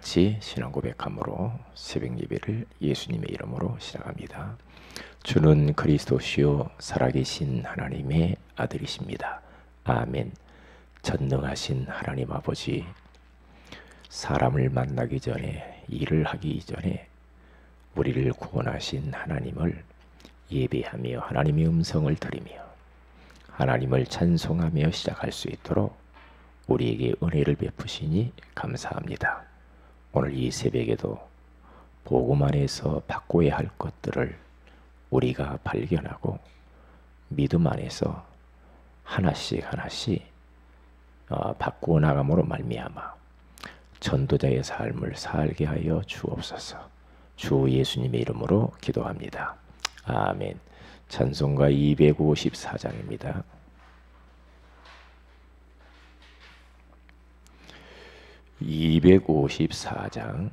같이 신앙 고백함으로 새벽 예배를 예수님의 이름으로 시작합니다. 주는 그리스도시요 살아계신 하나님의 아들이십니다. 아멘. 전능하신 하나님 아버지, 사람을 만나기 전에, 일을 하기 이전에 우리를 구원하신 하나님을 예배하며 하나님의 음성을 들으며 하나님을 찬송하며 시작할 수 있도록 우리에게 은혜를 베푸시니 감사합니다. 오늘 이 새벽에도 복음 안에서 바꿔야 할 것들을 우리가 발견하고 믿음 안에서 하나씩 바꾸어 나감으로 말미암아 전도자의 삶을 살게 하여 주옵소서. 주 예수님의 이름으로 기도합니다. 아멘. 찬송가 254장입니다. (254장)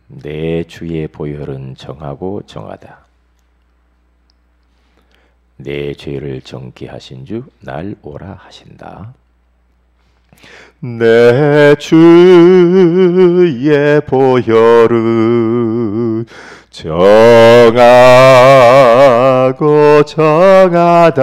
내 주의 보혈은 정하고 정하다. 내 죄를 정케 하신 주 날 오라 하신다. 내 주의 보혈은 정하고 정하다.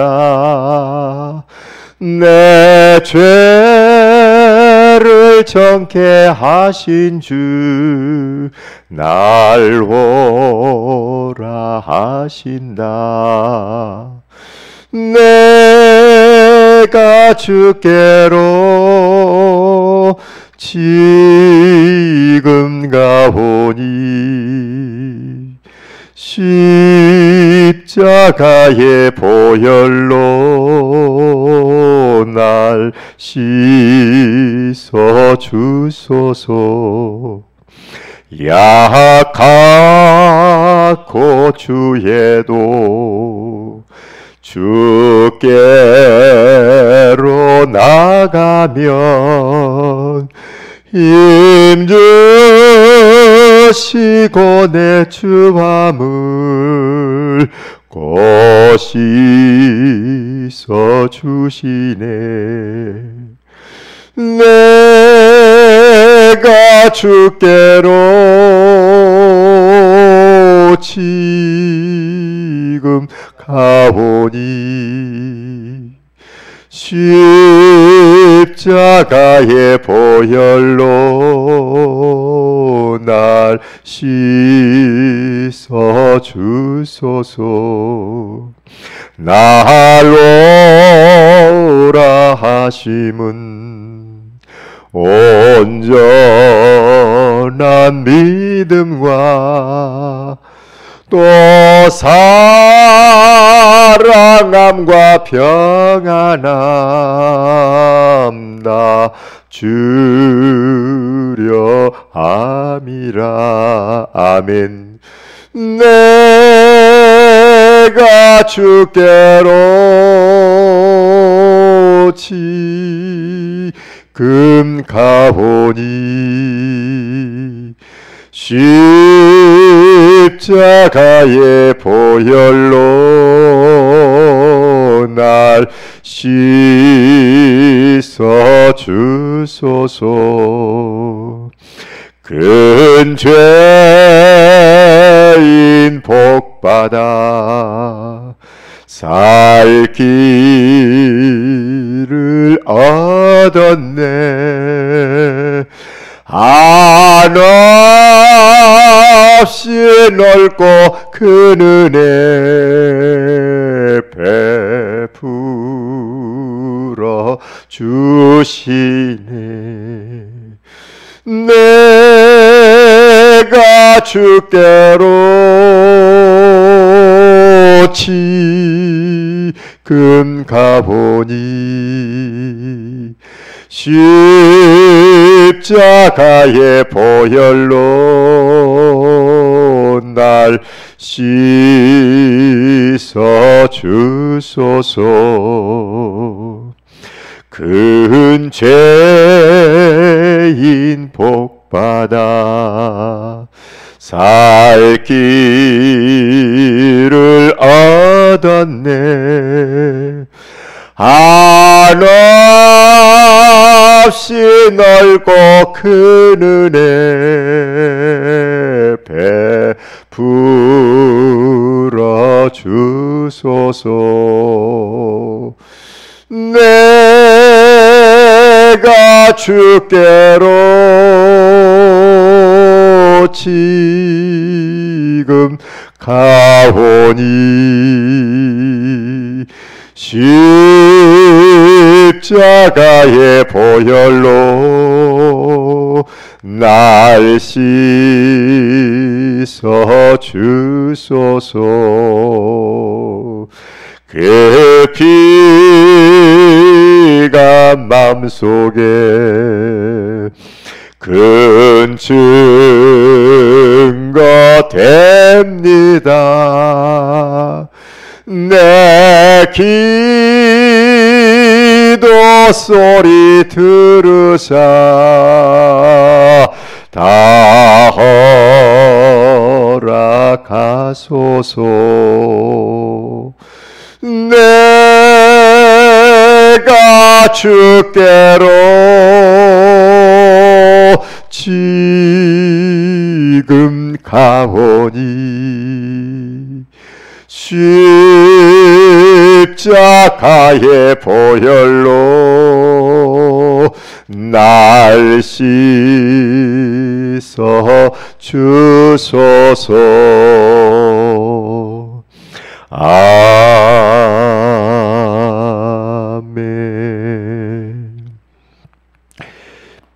내 죄를 정케 하신 주 날 오라 하신다. 내가 주께로 지금 가오니 십자가의 보혈로 날 씻어 주소서. 약하고 주에도 주께로 나가면 힘주시고 내 주함을 곧 씻어 주시네. 내가 주께로 지금 가오니 십자가의 보혈로 날 씻어 주소서. 날 오라 하심은 온전한 믿음과 또 사랑함과 평안함 다 주려 함이라. 아멘. 내가 주께로 지금 가오니 십자가의 보혈로 날 씻어 주소서. 큰 죄인 복받아 살 길을 얻었네. 한없이 넓고 큰 은혜 베풀어 주시네. 내가 주께로 지금 가보니 십자가의 보혈로 날 씻어 주소서. 큰 죄인 복받아 살 길을 얻었네. 한없이 값이 넓고 큰 은혜 베풀어 주소서. 내가 주께로 지금 가오니 십자가의 보혈로 날 씻어 주소서. 그 피가 맘속에 큰 증거 됩니다. 내 기도 소리 들으사 다 허락하소서. 내가 주께로 지금 가오니 십자가의 보혈로 날 씻어 주소서. 아멘.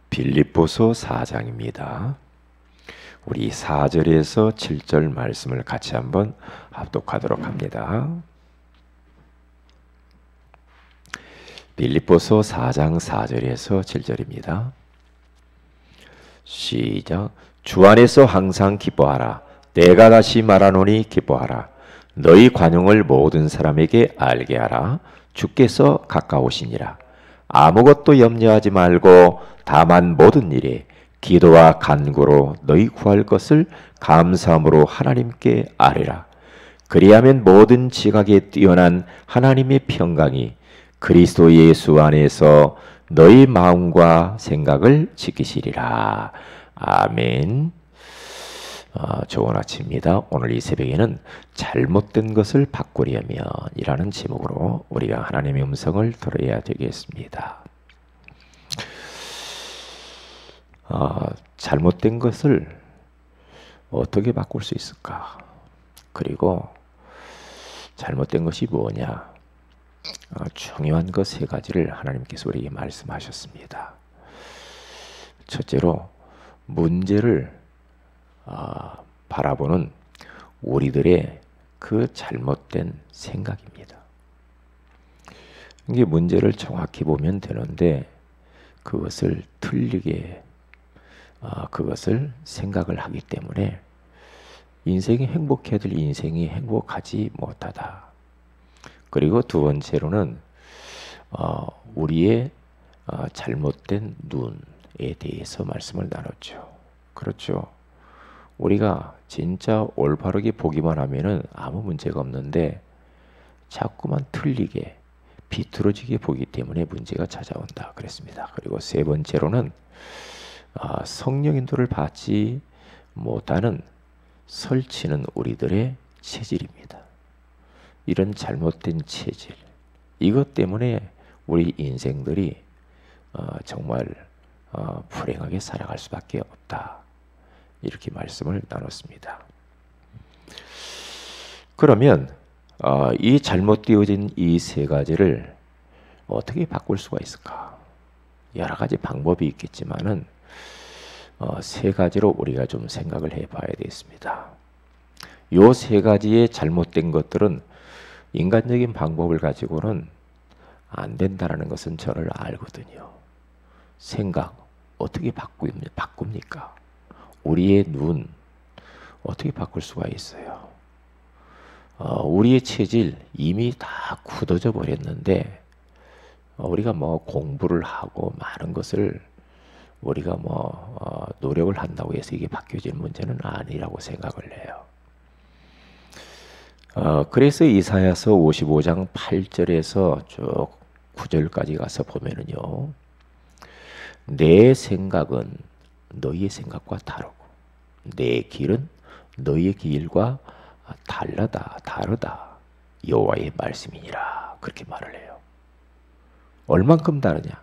빌립보서 4장입니다. 우리 4절에서 7절 말씀을 같이 한번 합독하도록 합니다. 빌립보서 4장 4절에서 7절입니다. 시작. 주 안에서 항상 기뻐하라. 내가 다시 말하노니 기뻐하라. 너희 관용을 모든 사람에게 알게 하라. 주께서 가까우시니라. 아무것도 염려하지 말고 다만 모든 일에 기도와 간구로 너희 구할 것을 감사함으로 하나님께 아뢰라. 그리하면 모든 지각에 뛰어난 하나님의 평강이 그리스도 예수 안에서 너희 마음과 생각을 지키시리라. 아멘. 좋은 아침입니다. 오늘 이 새벽에는 잘못된 것을 바꾸려면 이라는 제목으로 우리가 하나님의 음성을 들어야 되겠습니다. 잘못된 것을 어떻게 바꿀 수 있을까? 그리고 잘못된 것이 뭐냐? 중요한 것 세 가지를 하나님께서 우리에게 말씀하셨습니다. 첫째로 문제를 바라보는 우리들의 그 잘못된 생각입니다. 이게 문제를 정확히 보면 되는데 그것을 틀리게 그것을 생각을 하기 때문에 인생이 행복해야 될 인생이 행복하지 못하다. 그리고 두 번째로는 우리의 잘못된 눈에 대해서 말씀을 나눴죠. 그렇죠. 우리가 진짜 올바르게 보기만 하면은 아무 문제가 없는데 자꾸만 틀리게 비틀어지게 보기 때문에 문제가 찾아온다 그랬습니다. 그리고 세 번째로는 성령 인도를 받지 못하는 설치는 우리들의 체질입니다. 이런 잘못된 체질, 이것 때문에 우리 인생들이 정말 불행하게 살아갈 수밖에 없다. 이렇게 말씀을 나눴습니다. 그러면 이 잘못되어진 이 세 가지를 어떻게 바꿀 수가 있을까? 여러 가지 방법이 있겠지만은 세 가지로 우리가 좀 생각을 해봐야 되겠습니다. 요 세 가지의 잘못된 것들은 인간적인 방법을 가지고는 안 된다라는 것은 저를 알거든요. 생각 어떻게 바꿉니까? 우리의 눈 어떻게 바꿀 수가 있어요? 우리의 체질 이미 다 굳어져 버렸는데 우리가 뭐 공부를 하고 많은 것을 우리가 노력을 한다고 해서 이게 바뀌어질 문제는 아니라고 생각을 해요. 그래서 이사야서 55장 8절에서 쭉 9절까지 가서 보면은요, 내 생각은 너희의 생각과 다르고 내 길은 너희의 길과 다르다. 여호와의 말씀이니라. 그렇게 말을 해요. 얼만큼 다르냐?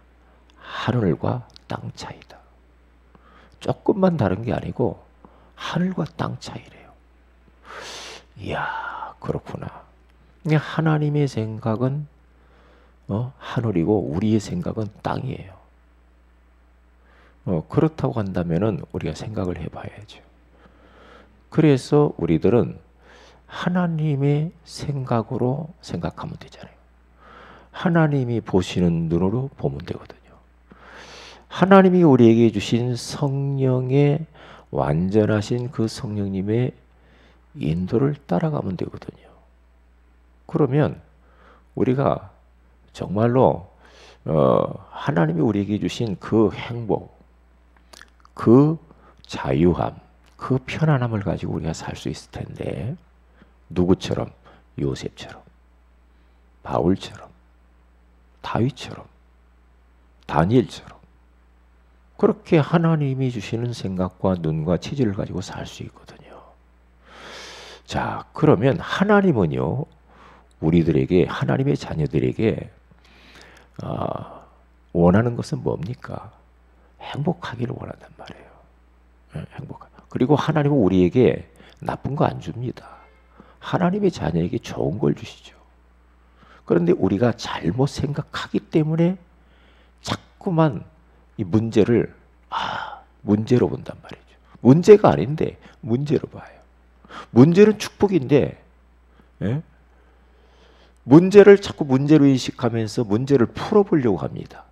하늘과 땅 차이다. 조금만 다른 게 아니고 하늘과 땅 차이래요. 이야, 그렇구나. 하나님의 생각은 하늘이고 우리의 생각은 땅이에요. 그렇다고 한다면은 우리가 생각을 해봐야죠. 그래서 우리들은 하나님의 생각으로 생각하면 되잖아요. 하나님이 보시는 눈으로 보면 되거든요. 하나님이 우리에게 주신 성령의 완전하신 그 성령님의 인도를 따라가면 되거든요. 그러면 우리가 정말로 하나님이 우리에게 주신 그 행복, 그 자유함, 그 편안함을 가지고 우리가 살 수 있을 텐데, 누구처럼? 요셉처럼, 바울처럼, 다윗처럼, 다니엘처럼 그렇게 하나님이 주시는 생각과 눈과 체질을 가지고 살 수 있거든요. 자, 그러면 하나님은요, 우리들에게, 하나님의 자녀들에게 원하는 것은 뭡니까? 행복하기를 원한단 말이에요. 그리고 하나님은 우리에게 나쁜 거 안 줍니다. 하나님의 자녀에게 좋은 걸 주시죠. 그런데 우리가 잘못 생각하기 때문에 자꾸만 이 문제를 문제로 본단 말이죠. 문제가 아닌데 문제로 봐요. 문제는 축복인데, 예? 문제를 자꾸 문제로 인식하면서 문제를 풀어보려고 합니다.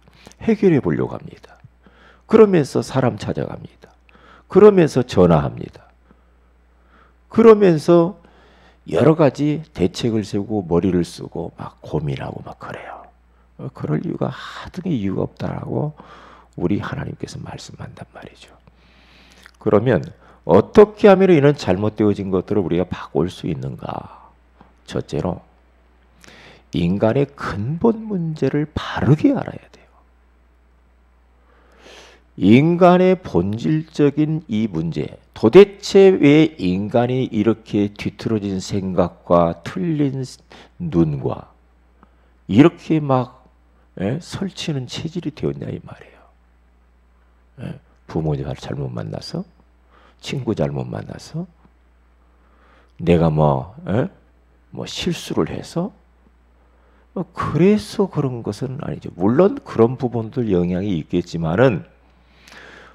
해결해 보려고 합니다. 그러면서 사람 찾아갑니다. 그러면서 전화합니다. 그러면서 여러 가지 대책을 세우고 머리를 쓰고 막 고민하고 막 그래요. 그럴 이유가 하등의 이유가 없다라고 우리 하나님께서 말씀한단 말이죠. 그러면 어떻게 하면 이런 잘못되어진 것들을 우리가 바꿀 수 있는가? 첫째로 인간의 근본 문제를 바르게 알아야 돼요. 인간의 본질적인 이 문제, 도대체 왜 인간이 이렇게 뒤틀어진 생각과 틀린 눈과 이렇게 막 설치는 체질이 되었냐 이 말이에요. 부모 잘못 만나서, 친구 잘못 만나서, 내가 뭐 실수를 해서, 그래서 그런 것은 아니죠. 물론 그런 부분들 영향이 있겠지만은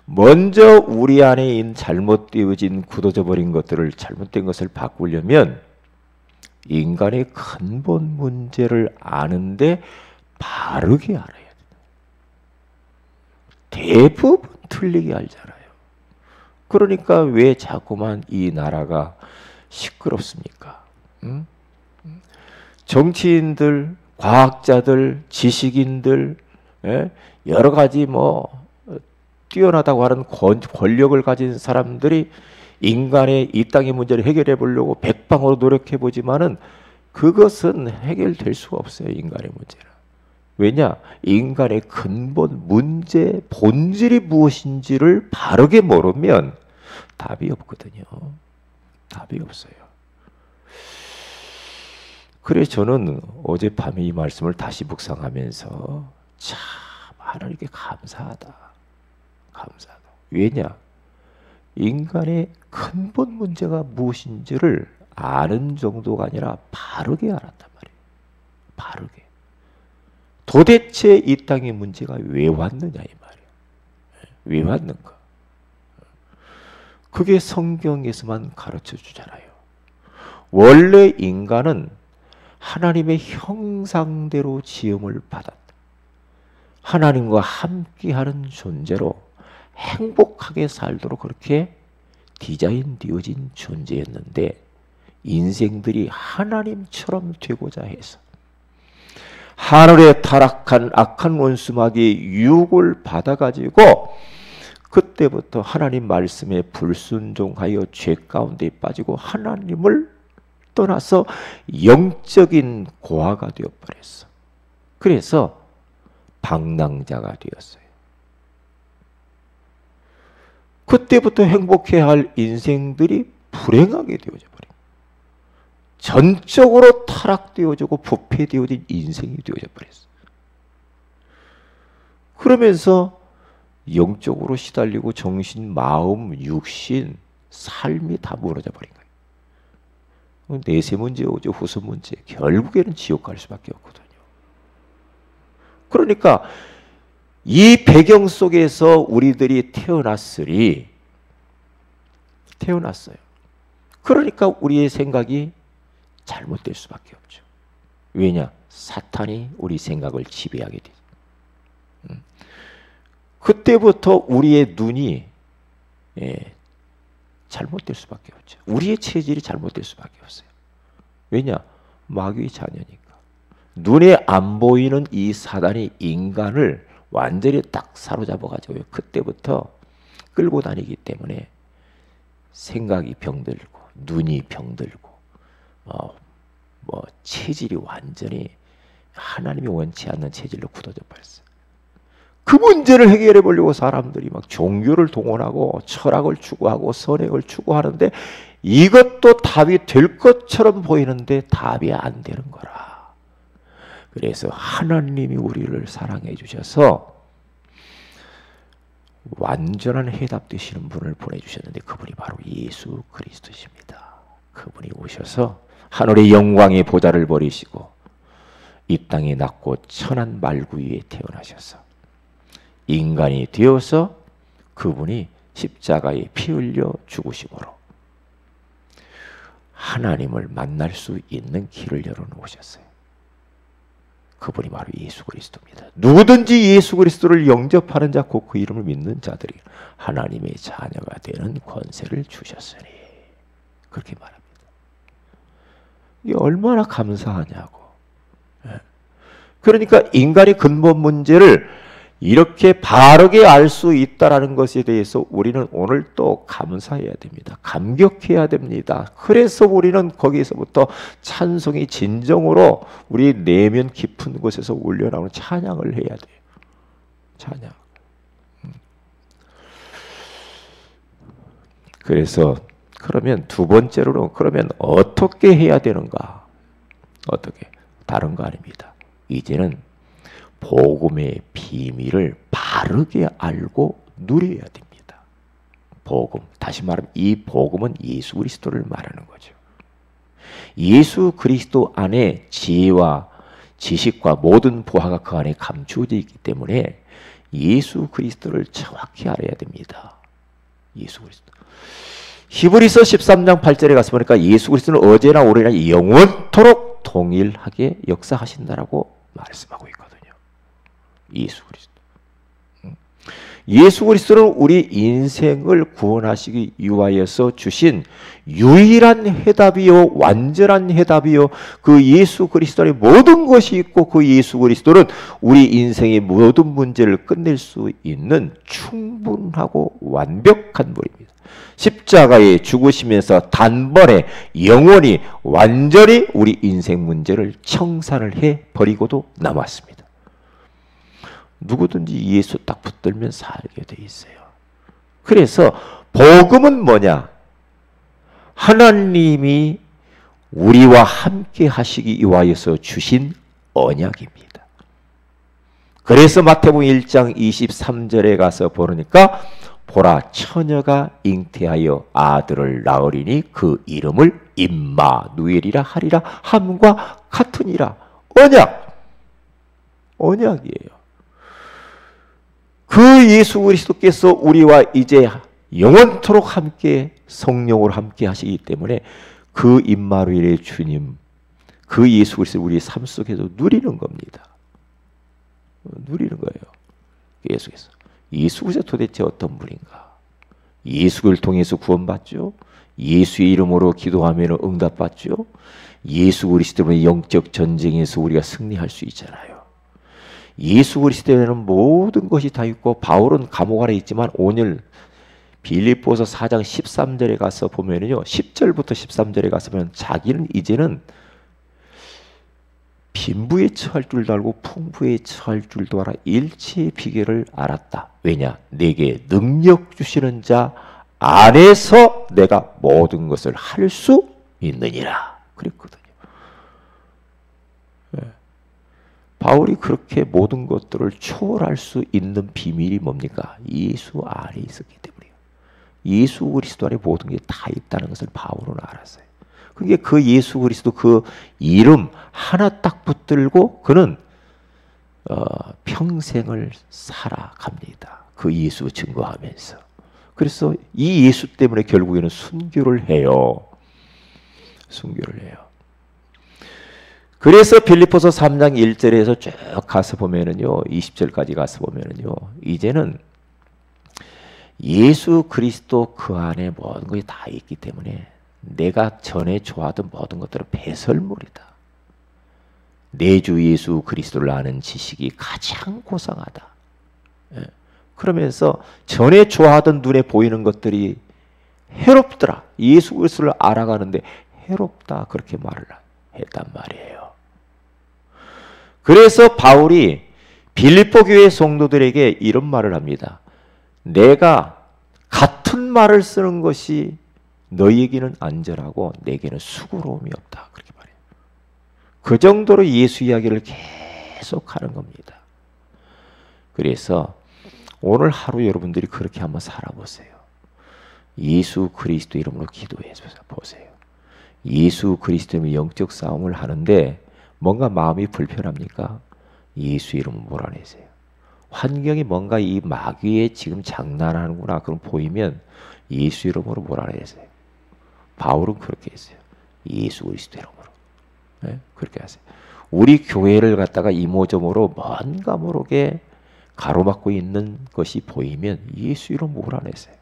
먼저 우리 안에 있는 잘못되어진 굳어져 버린 것들을, 잘못된 것을 바꾸려면 인간의 근본 문제를 아는데 바르게 알아야 돼요. 대부분 틀리게 알잖아요. 그러니까 왜 자꾸만 이 나라가 시끄럽습니까? 정치인들, 과학자들, 지식인들, 여러 가지 뛰어나다고 하는 권력을 가진 사람들이 인간의 이 땅의 문제를 해결해 보려고 백방으로 노력해 보지만은 그것은 해결될 수가 없어요. 인간의 문제는. 왜냐? 인간의 근본 문제, 본질이 무엇인지를 바르게 모르면 답이 없거든요. 답이 없어요. 그래서 저는 어젯밤에 이 말씀을 다시 묵상하면서 참 하나님께 감사하다. 왜냐? 인간의 근본 문제가 무엇인지를 아는 정도가 아니라 바르게 알았단 말이에요. 바르게. 도대체 이 땅의 문제가 왜 왔느냐 이 말이에요. 왜 왔는가? 그게 성경에서만 가르쳐 주잖아요. 원래 인간은 하나님의 형상대로 지음을 받았다. 하나님과 함께하는 존재로 행복하게 살도록 그렇게 디자인 되어진 존재였는데, 인생들이 하나님처럼 되고자 해서 하늘에 타락한 악한 원수마귀의 유혹을 받아가지고 그때부터 하나님 말씀에 불순종하여 죄 가운데 빠지고 하나님을 떠나서 영적인 고아가 되어버렸어. 그래서 방랑자가 되었어요. 그때부터 행복해야 할 인생들이 불행하게 되어져 버립니다. 전적으로 타락되어지고 부패되어진 인생이 되어져 버렸어요. 그러면서 영적으로 시달리고 정신, 마음, 육신, 삶이 다 무너져 버린 거예요. 내세 문제 오죠. 후손 문제. 결국에는 지옥 갈 수밖에 없거든요. 그러니까 이 배경 속에서 우리들이 태어났어요. 그러니까 우리의 생각이 잘못될 수밖에 없죠. 왜냐? 사탄이 우리 생각을 지배하게 되죠. 그때부터 우리의 눈이 잘못될 수밖에 없죠. 우리의 체질이 잘못될 수밖에 없어요. 왜냐? 마귀의 자녀니까. 눈에 안 보이는 이 사단이 인간을 완전히 딱 사로잡아가지고 그때부터 끌고 다니기 때문에 생각이 병들고 눈이 병들고 체질이 완전히 하나님이 원치 않는 체질로 굳어져 버렸어요. 그 문제를 해결해 보려고 사람들이 막 종교를 동원하고 철학을 추구하고 선행을 추구하는데 이것도 답이 될 것처럼 보이는데 답이 안 되는 거라. 그래서 하나님이 우리를 사랑해 주셔서 완전한 해답 되시는 분을 보내주셨는데 그분이 바로 예수 그리스도십니다. 그분이 오셔서 하늘의 영광의 보좌를 버리시고 이 땅에 낮고 천한 말구 위에 태어나셔서 인간이 되어서 그분이 십자가에 피 흘려 죽으심으로 하나님을 만날 수 있는 길을 열어놓으셨어요. 그분이 바로 예수 그리스도입니다. 누구든지 예수 그리스도를 영접하는 자 곧 그 이름을 믿는 자들이 하나님의 자녀가 되는 권세를 주셨으니 그렇게 말합니다. 이게 얼마나 감사하냐고. 그러니까 인간의 근본 문제를 이렇게 바르게 알 수 있다는 것에 대해서 우리는 오늘 또 감사해야 됩니다. 감격해야 됩니다. 그래서 우리는 거기에서부터 찬송이 진정으로 우리 내면 깊은 곳에서 울려나오는 찬양을 해야 돼요. 찬양. 그래서 그러면 두 번째로는 그러면 어떻게 해야 되는가? 어떻게? 다른 거 아닙니다. 이제는 복음의 비밀을 바르게 알고 누려야 됩니다. 복음, 다시 말하면 이 복음은 예수 그리스도를 말하는 거죠. 예수 그리스도 안에 지혜와 지식과 모든 보화가 그 안에 감추어져 있기 때문에 예수 그리스도를 정확히 알아야 됩니다. 예수 그리스도. 히브리서 13장 8절에 가서 보니까 예수 그리스도는 어제나 오늘이나 영원토록 동일하게 역사하신다라고 말씀하고 있거든요. 예수 그리스도. 예수 그리스도는 우리 인생을 구원하시기 위하여서 주신 유일한 해답이요, 완전한 해답이요. 그 예수 그리스도 안에 모든 것이 있고 그 예수 그리스도는 우리 인생의 모든 문제를 끝낼 수 있는 충분하고 완벽한 분입니다. 십자가에 죽으시면서 단번에 영원히 완전히 우리 인생 문제를 청산을 해 버리고도 남았습니다. 누구든지 예수 딱 붙들면 살게 돼 있어요. 그래서 복음은 뭐냐? 하나님이 우리와 함께 하시기 위하여서 주신 언약입니다. 그래서 마태복음 1장 23절에 가서 보니까 보라 처녀가 잉태하여 아들을 낳으리니 그 이름을 임마누엘이라 하리라 함과 같으니라. 언약이에요. 그 예수 그리스도께서 우리와 이제 영원토록 함께 성령으로 함께 하시기 때문에 그 임마누엘의 주님, 그 예수 그리스도를 우리의 삶 속에서 누리는 겁니다. 누리는 거예요. 예수께서. 예수 그리스도 도대체 어떤 분인가? 예수를 통해서 구원받죠. 예수의 이름으로 기도하면 응답받죠. 예수 그리스도의 영적 전쟁에서 우리가 승리할 수 있잖아요. 예수 그리스도에는 모든 것이 다 있고 바울은 감옥 안에 있지만 오늘 빌립보서 4장 13절에 가서 보면요. 10절부터 13절에 가서 보면 자기는 이제는 빈부에 처할 줄도 알고 풍부에 처할 줄도 알아 일체의 비결을 알았다. 왜냐? 내게 능력 주시는 자 안에서 내가 모든 것을 할 수 있느니라 그랬거든요. 바울이 그렇게 모든 것들을 초월할 수 있는 비밀이 뭡니까? 예수 안에 있었기 때문이에요. 예수 그리스도 안에 모든 게 다 있다는 것을 바울은 알았어요. 그게 그 예수 그리스도 그 이름 하나 딱 붙들고 그는 평생을 살아갑니다. 그 예수 증거하면서. 그래서 이 예수 때문에 결국에는 순교를 해요. 순교를 해요. 그래서 빌립보서 3장 1절에서 쭉 가서 보면은요, 20절까지 가서 보면은요, 이제는 예수 그리스도 그 안에 모든 것이 다 있기 때문에 내가 전에 좋아하던 모든 것들은 배설물이다. 내 주 예수 그리스도를 아는 지식이 가장 고상하다. 그러면서 전에 좋아하던 눈에 보이는 것들이 해롭더라. 예수 그리스도를 알아가는데 해롭다. 그렇게 말을 했단 말이에요. 그래서 바울이 빌립보 교회 성도들에게 이런 말을 합니다. 내가 같은 말을 쓰는 것이 너희에게는 안전하고 내게는 수고로움이 없다. 그렇게 말해요. 그 정도로 예수 이야기를 계속 하는 겁니다. 그래서 오늘 하루 여러분들이 그렇게 한번 살아보세요. 예수 그리스도 이름으로 기도해 보세요. 예수 그리스도 이름으로 영적 싸움을 하는데 뭔가 마음이 불편합니까? 예수 이름을 몰아내세요. 환경이 뭔가 이 마귀에 지금 장난하는구나 그럼 보이면 예수 이름으로 몰아내세요. 바울은 그렇게 했어요. 예수 그리스도 이름으로. 네? 그렇게 하세요. 우리 교회를 갖다가 이모저모로 뭔가 모르게 가로막고 있는 것이 보이면 예수 이름 몰아내세요.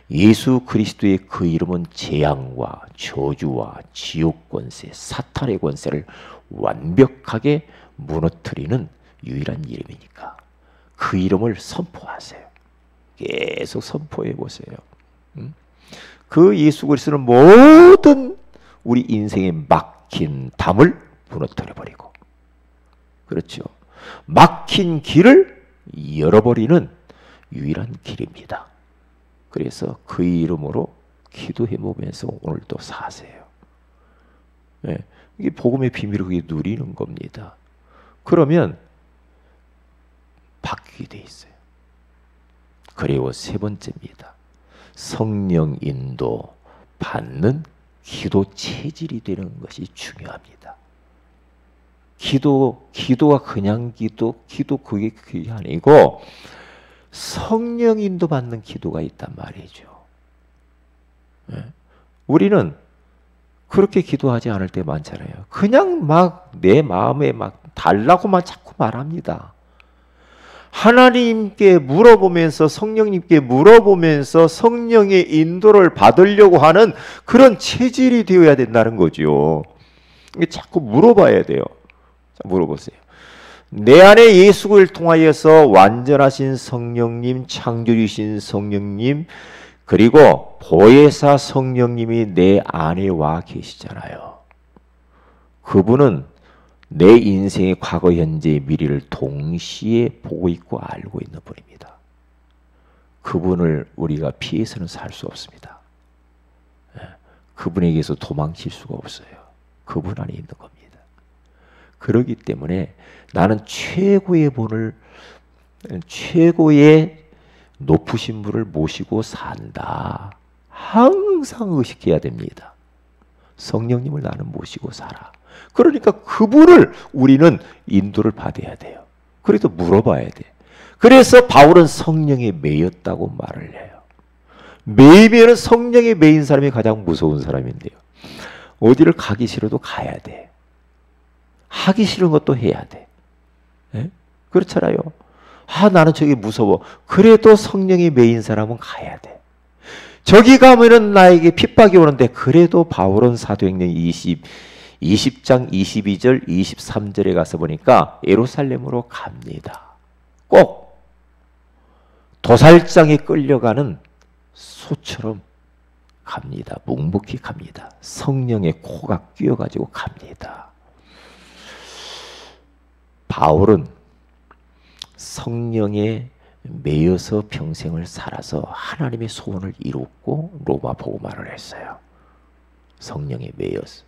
예수 그리스도의 그 이름은 재앙과 저주와 지옥 권세, 사탄의 권세를 완벽하게 무너뜨리는 유일한 이름이니까 그 이름을 선포하세요. 계속 선포해 보세요. 그 예수 그리스도는 모든 우리 인생에 막힌 담을 무너뜨려 버리고, 그렇죠. 막힌 길을 열어버리는 유일한 길입니다. 그래서 그 이름으로 기도해 보면서 오늘도 사세요. 네. 이게 복음의 비밀을 그게 누리는 겁니다. 그러면 바뀌게 돼 있어요. 그리고 세 번째입니다. 성령 인도 받는 기도 체질이 되는 것이 중요합니다. 기도가 그냥 기도 그게 아니고 성령 인도 받는 기도가 있단 말이죠. 네. 우리는 그렇게 기도하지 않을 때 많잖아요. 그냥 막 내 마음에 막 달라고만 자꾸 말합니다. 하나님께 물어보면서 성령님께 물어보면서 성령의 인도를 받으려고 하는 그런 체질이 되어야 된다는 거죠. 자꾸 물어봐야 돼요. 자, 물어보세요. 내 안에 예수를 통하여서 완전하신 성령님, 창조주신 성령님, 그리고 보혜사 성령님이 내 안에 와 계시잖아요. 그분은 내 인생의 과거, 현재, 미래를 동시에 보고 있고 알고 있는 분입니다. 그분을 우리가 피해서는 살 수 없습니다. 그분에게서 도망칠 수가 없어요. 그분 안에 있는 겁니다. 그렇기 때문에 나는 최고의 분을, 최고의 높으신 분을 모시고 산다. 항상 의식해야 됩니다. 성령님을 나는 모시고 살아. 그러니까 그분을 우리는 인도를 받아야 돼요. 그래도 물어봐야 돼. 그래서 바울은 성령에 매였다고 말을 해요. 매이면 성령에 매인 사람이 가장 무서운 사람인데요. 어디를 가기 싫어도 가야 돼. 하기 싫은 것도 해야 돼. 네? 그렇잖아요. 나는 저기 무서워. 그래도 성령이 매인 사람은 가야 돼. 저기 가면은 나에게 핍박이 오는데 그래도 바울은 사도행전 20장 22절 23절에 가서 보니까 예루살렘으로 갑니다. 꼭 도살장에 끌려가는 소처럼 갑니다. 묵묵히 갑니다. 성령의 코가 끼어가지고 갑니다. 바울은 성령에 매여서 평생을 살아서 하나님의 소원을 이뤘고 로마 복음화를 했어요. 성령에 매여서.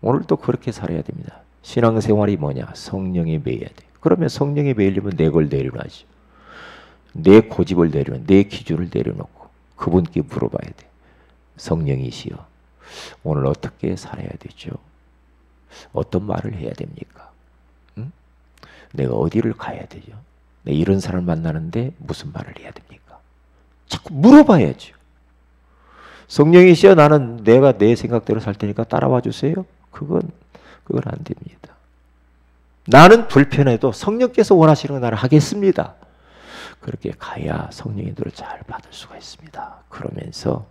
오늘도 그렇게 살아야 됩니다. 신앙생활이 뭐냐? 성령에 매여야 돼. 그러면 성령에 매이려면 내 걸 내려놔야지. 내 고집을 내려놔, 내 기준을 내려놓고 그분께 물어봐야 돼. 성령이시여, 오늘 어떻게 살아야 되죠? 어떤 말을 해야 됩니까? 응? 내가 어디를 가야 되죠? 내가 이런 사람을 만나는데 무슨 말을 해야 됩니까? 자꾸 물어봐야죠. 성령이시여, 나는 내가 내 생각대로 살 테니까 따라와 주세요. 그건 안 됩니다. 나는 불편해도 성령께서 원하시는 걸 나를 하겠습니다. 그렇게 가야 성령의 인도를 잘 받을 수가 있습니다. 그러면서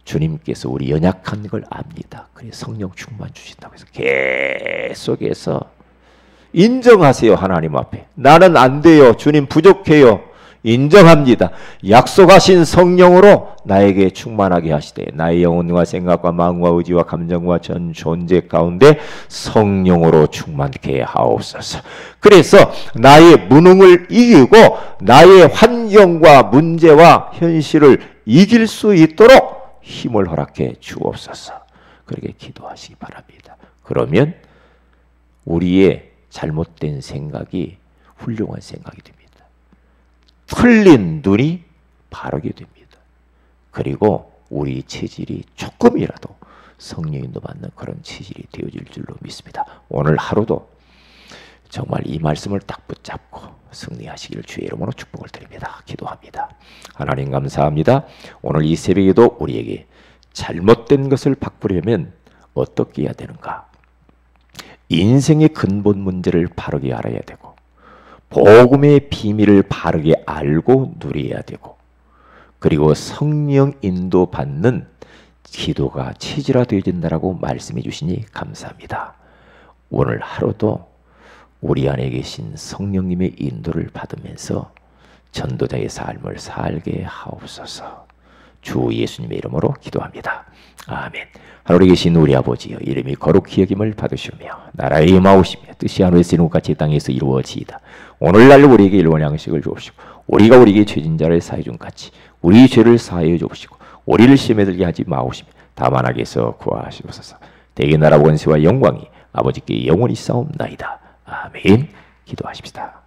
주님께서 우리 연약한 걸 압니다. 그래서 성령 충만 주신다고 해서 계속해서 인정하세요. 하나님 앞에 나는 안 돼요. 주님 부족해요. 인정합니다. 약속하신 성령으로 나에게 충만하게 하시되 나의 영혼과 생각과 마음과 의지와 감정과 전 존재 가운데 성령으로 충만케 하옵소서. 그래서 나의 무능을 이기고 나의 환경과 문제와 현실을 이길 수 있도록 힘을 허락해 주옵소서. 그렇게 기도하시기 바랍니다. 그러면 우리의 잘못된 생각이 훌륭한 생각이 됩니다. 틀린 눈이 바르게 됩니다. 그리고 우리 체질이 조금이라도 성령인도 받는 그런 체질이 되어질 줄로 믿습니다. 오늘 하루도 정말 이 말씀을 딱 붙잡고 승리하시기를 주의 이름으로 축복을 드립니다. 기도합니다. 하나님 감사합니다. 오늘 이 새벽에도 우리에게 잘못된 것을 바꾸려면 어떻게 해야 되는가? 인생의 근본 문제를 바르게 알아야 되고 복음의 비밀을 바르게 알고 누려야 되고 그리고 성령 인도 받는 기도가 체질화되어진다라고 말씀해 주시니 감사합니다. 오늘 하루도 우리 안에 계신 성령님의 인도를 받으면서 전도자의 삶을 살게 하옵소서. 주 예수님의 이름으로 기도합니다. 아멘. 하늘에 계신 우리 아버지여, 이름이 거룩히 여김을 받으시며 나라의 임하오시며 뜻이 하늘에서 이룬 것 같이 땅에서 이루어지이다. 오늘날 우리에게 일원 양식을 주옵시고 우리가 우리에게 죄진 자를 사해 준 같이 우리 죄를 사하여 주옵시고 우리를 시험에 들게 하지 마옵시며 다만 악에서 구하시옵소서. 대개 나라 원세와 영광이 아버지께 영원히 싸움나이다. 아멘. 기도하십시다.